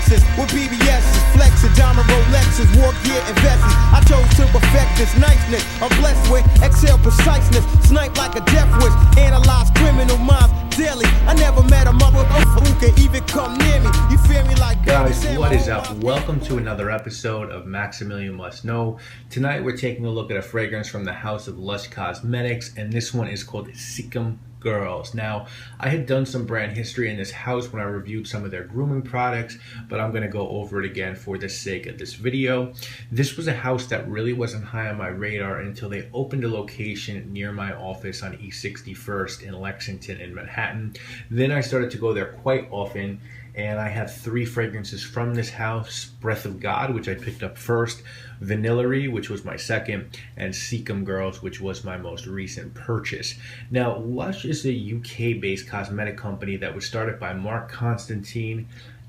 Lexus with BBS's, flexing diamond Rolexes, war gear and vests. I chose to perfect this niceness. I'm blessed with exhale preciseness, snipe like a death wish, analyze criminal minds daily. I never met a motherfucker who can even come near me. You feel me like guys? What is up? Welcome to another episode of Maximilian Must Know. Tonight we're taking a look at a fragrance from the house of LUSH Cosmetics, and this one is called Sikkim Girls. Now, I had done some brand history in this house when I reviewed some of their grooming products, but I'm going to go over it again for the sake of this video. This was a house that really wasn't high on my radar until they opened a location near my office on East 61st in Lexington in Manhattan. Then I started to go there quite often, and I have 3 fragrances from this house: Breath of God, which I picked up first, Vanillary, which was my second, and Sikkim Girls, which was my most recent purchase. Now, LUSH is a UK-based cosmetic company that was started by Mark Constantine,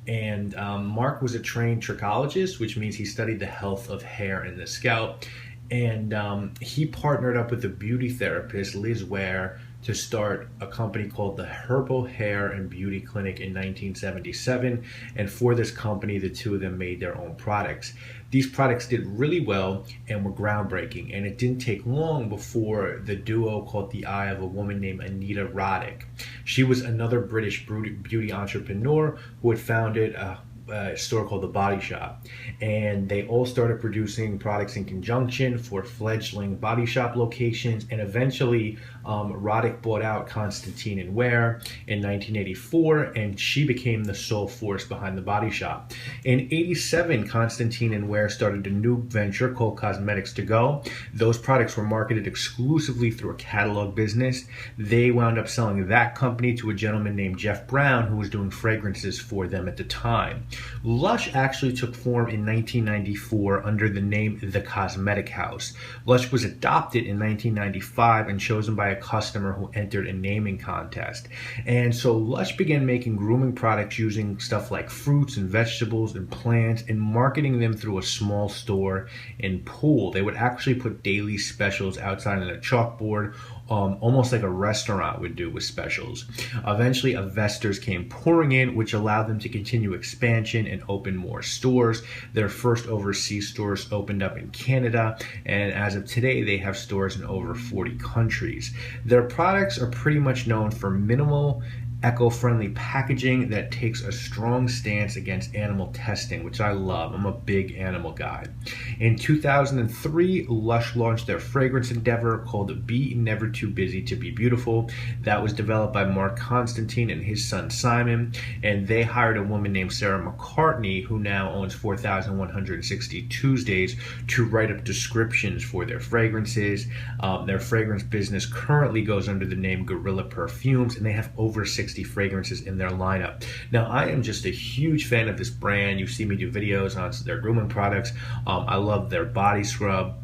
and Mark was a trained trichologist, which means he studied the health of hair and the scalp, and he partnered up with the beauty therapist Liz Ware to start a company called the Herbal Hair and Beauty Clinic in 1977, and for this company, the two of them made their own products. These products did really well and were groundbreaking, and it didn't take long before the duo caught the eye of a woman named Anita Roddick. She was another British beauty entrepreneur who had founded a store called The Body Shop, and they all started producing products in conjunction for fledgling body shop locations, and eventually Roddick bought out Constantine and Ware in 1984, and she became the sole force behind The Body Shop. In 87, Constantine and Ware started a new venture called Cosmetics to Go. Those products were marketed exclusively through a catalog business. They wound up selling that company to a gentleman named Jeff Brown, who was doing fragrances for them at the time. LUSH actually took form in 1994 under the name The Cosmetic House. LUSH was adopted in 1995 and chosen by a customer who entered a naming contest. And so LUSH began making grooming products using stuff like fruits and vegetables and plants and marketing them through a small store in Poole. They would actually put daily specials outside on a chalkboard, almost like a restaurant would do with specials. Eventually, investors came pouring in, which allowed them to continue expansion and open more stores. Their first overseas stores opened up in Canada, and as of today, they have stores in over 40 countries. Their products are pretty much known for minimal, eco-friendly packaging that takes a strong stance against animal testing, which I love. I'm a big animal guy. In 2003, LUSH launched their fragrance endeavor called Be Never Too Busy to Be Beautiful. That was developed by Mark Constantine and his son Simon, and they hired a woman named Sarah McCartney, who now owns 4,160 Tuesdays, to write up descriptions for their fragrances. Their fragrance business currently goes under the name Gorilla Perfumes, and they have over 60 fragrances in their lineup. Now, I am just a huge fan of this brand. You see me do videos on their grooming products. I love their body scrub.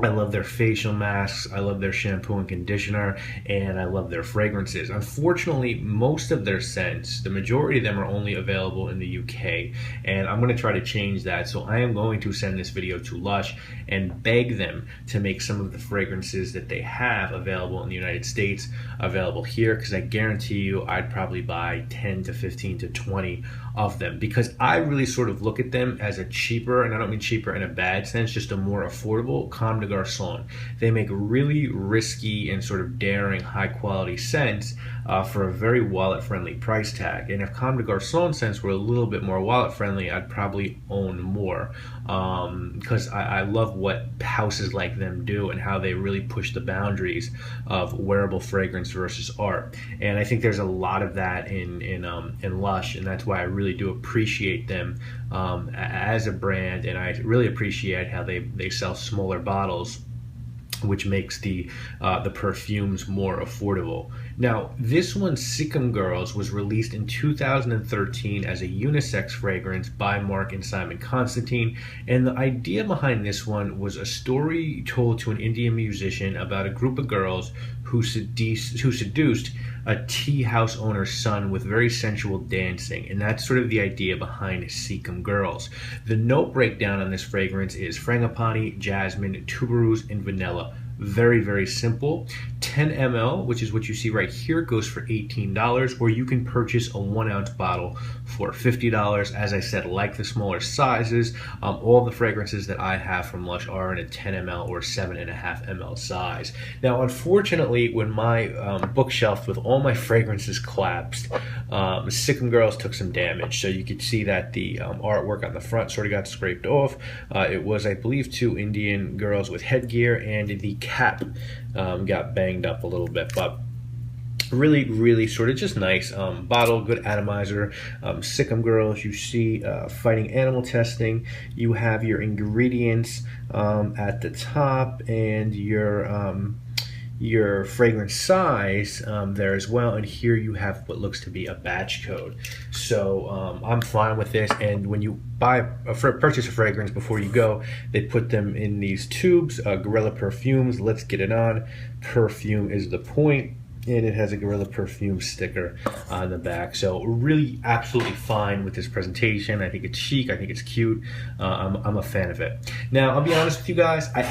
I love their facial masks, I love their shampoo and conditioner, and I love their fragrances. Unfortunately, most of their scents, the majority of them, are only available in the UK, and I'm going to try to change that. So I am going to send this video to LUSH and beg them to make some of the fragrances that they have available in the United States available here, because I guarantee you I'd probably buy 10 to 15 to 20 of them, because I really sort of look at them as a cheaper, and I don't mean cheaper in a bad sense, just a more affordable Comme des Garçons. They make really risky and sort of daring high quality scents for a very wallet friendly price tag. And if Comme des Garçons scents were a little bit more wallet friendly, I'd probably own more, because I love what houses like them do and how they really push the boundaries of wearable fragrance versus art. And I think there's a lot of that in LUSH, and that's why I really do appreciate them as a brand, and I really appreciate how they sell smaller bottles, which makes the perfumes more affordable. Now, this one, Sikkim Girls, was released in 2013 as a unisex fragrance by Mark and Simon Constantine, and the idea behind this one was a story told to an Indian musician about a group of girls who seduced a tea house owner's son with very sensual dancing, and that's sort of the idea behind Sikkim Girls. The note breakdown on this fragrance is frangipani, jasmine, tuberose, and vanilla. Very, very simple. 10 ml, which is what you see right here, goes for $18, or you can purchase a 1 ounce bottle for $50. As I said, like the smaller sizes, all the fragrances that I have from Lush are in a 10 ml or 7.5 ml size. Now, unfortunately, when my bookshelf with all my fragrances collapsed, Sikkim Girls took some damage. So you could see that the artwork on the front sort of got scraped off. It was, I believe, 2 Indian girls with headgear, and the cap got banged up a little bit, but really, really sort of just nice bottle, good atomizer. Sikkim Girls, you see fighting animal testing. You have your ingredients at the top, and your fragrance size there as well, and here you have what looks to be a batch code. So I'm fine with this, and when you purchase a fragrance, before you go, they put them in these tubes, Gorilla Perfumes, let's get it on. Perfume is the point, and it has a Gorilla Perfume sticker on the back. So really absolutely fine with this presentation. I think it's chic, I think it's cute. I'm a fan of it. Now, I'll be honest with you guys, I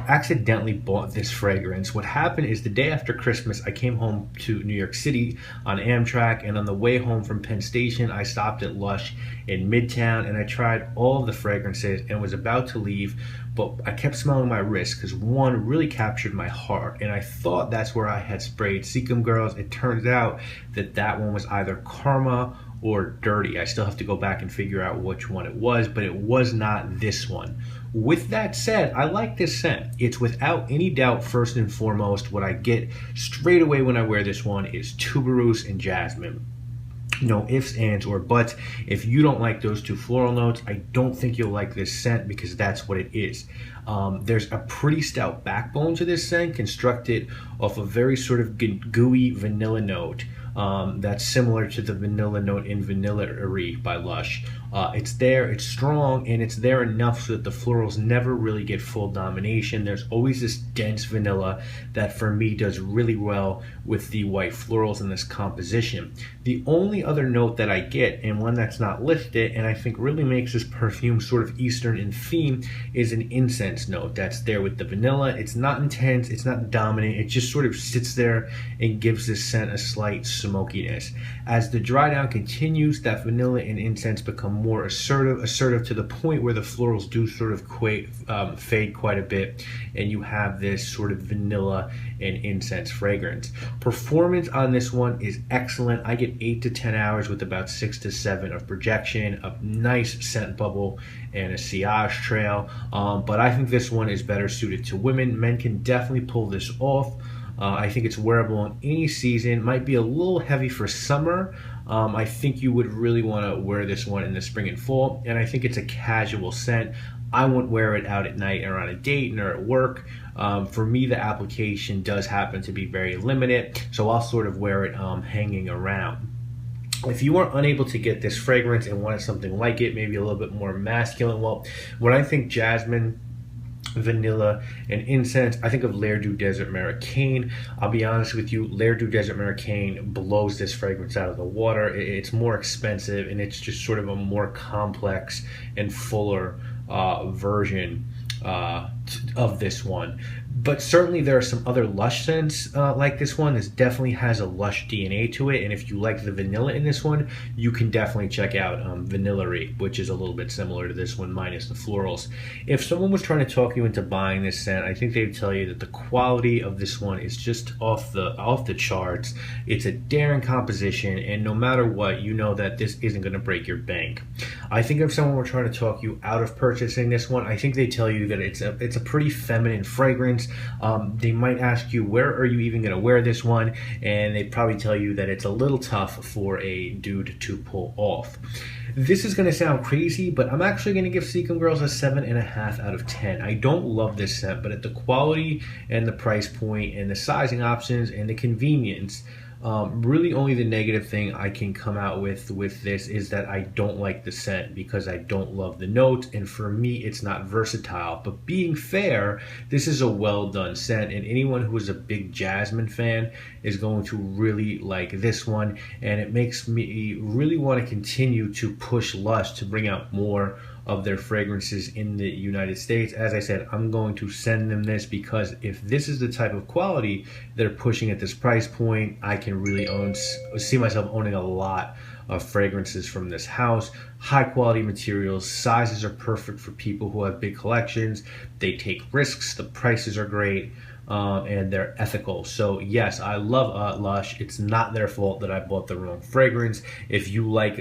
accidentally bought this fragrance. What happened is the day after Christmas, I came home to New York City on Amtrak, and on the way home from Penn Station, I stopped at Lush in Midtown, and I tried all of the fragrances and was about to leave, but I kept smelling my wrist because one really captured my heart, and I thought that's where I had sprayed Sikkim Girls. It turns out that that one was either Karma or Dirty. I still have to go back and figure out which one it was, but it was not this one. With that said, I like this scent. It's without any doubt, first and foremost, what I get straight away when I wear this one is tuberose and jasmine. No ifs, ands, or buts. If you don't like those two floral notes, I don't think you'll like this scent, because that's what it is. There's a pretty stout backbone to this scent, constructed off a very sort of gooey vanilla note that's similar to the vanilla note in Vanilla-erie by Lush. It's there, it's strong, and it's there enough so that the florals never really get full domination. There's always this dense vanilla that for me does really well with the white florals in this composition. The only other note that I get, and one that's not listed, and I think really makes this perfume sort of Eastern in theme, is an incense note that's there with the vanilla. It's not intense, it's not dominant, it just sort of sits there and gives this scent a slight smokiness. As the dry down continues, that vanilla and incense become more assertive to the point where the florals do sort of fade quite a bit, and you have this sort of vanilla and incense fragrance. Performance on this one is excellent. I get 8 to 10 hours with about 6 to 7 of projection, a nice scent bubble, and a sillage trail, but I think this one is better suited to women. Men can definitely pull this off. I think it's wearable in any season. Might be a little heavy for summer. I think you would really want to wear this one in the spring and fall, and I think it's a casual scent. I won't wear it out at night or on a date or at work. For me, the application does happen to be very limited, so I'll sort of wear it hanging around. If you are unable to get this fragrance and wanted something like it, maybe a little bit more masculine, well, when I think jasmine, vanilla, and incense, I think of L'air du Desert Americain. I'll be honest with you, L'air du Desert Americain blows this fragrance out of the water. It's more expensive, and it's just sort of a more complex and fuller version of this one. But certainly there are some other Lush scents like this one. This definitely has a Lush DNA to it, and if you like the vanilla in this one, you can definitely check out Vanilla-erie, which is a little bit similar to this one minus the florals. If someone was trying to talk you into buying this scent, I think they'd tell you that the quality of this one is just off the charts. It's a daring composition, and no matter what, you know that this isn't going to break your bank. I think if someone were trying to talk you out of purchasing this one, I think they tell you that it's a pretty feminine fragrance. They might ask you, where are you even going to wear this one? And they'd probably tell you that it's a little tough for a dude to pull off. This is going to sound crazy, but I'm actually going to give Sikkim Girls a 7.5 out of 10. I don't love this scent, but at the quality and the price point and the sizing options and the convenience, really only the negative thing I can come out with this is that I don't like the scent because I don't love the notes, and for me it's not versatile. But being fair, this is a well done scent, and anyone who is a big jasmine fan is going to really like this one, and it makes me really want to continue to push Lush to bring out more of their fragrances in the United States. As I said, I'm going to send them this because if this is the type of quality they're pushing at this price point, I can really see myself owning a lot of fragrances from this house. High quality materials, sizes are perfect for people who have big collections. They take risks, the prices are great, and they're ethical. So yes, I love Lush. It's not their fault that I bought the wrong fragrance. If you like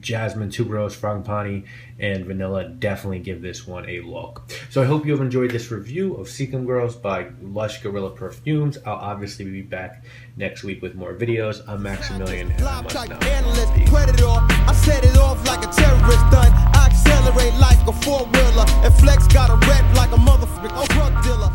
jasmine, tuberose, frangipani, and vanilla, definitely give this one a look. So I hope you have enjoyed this review of Sikkim Girls by Lush Gorilla Perfumes. I'll obviously be back next week with more videos. I'm Maximilian, and I must know. I set it off like a terrorist done. I accelerate like a four-wheeler, and flex got a rep like a motherfucking drug dealer.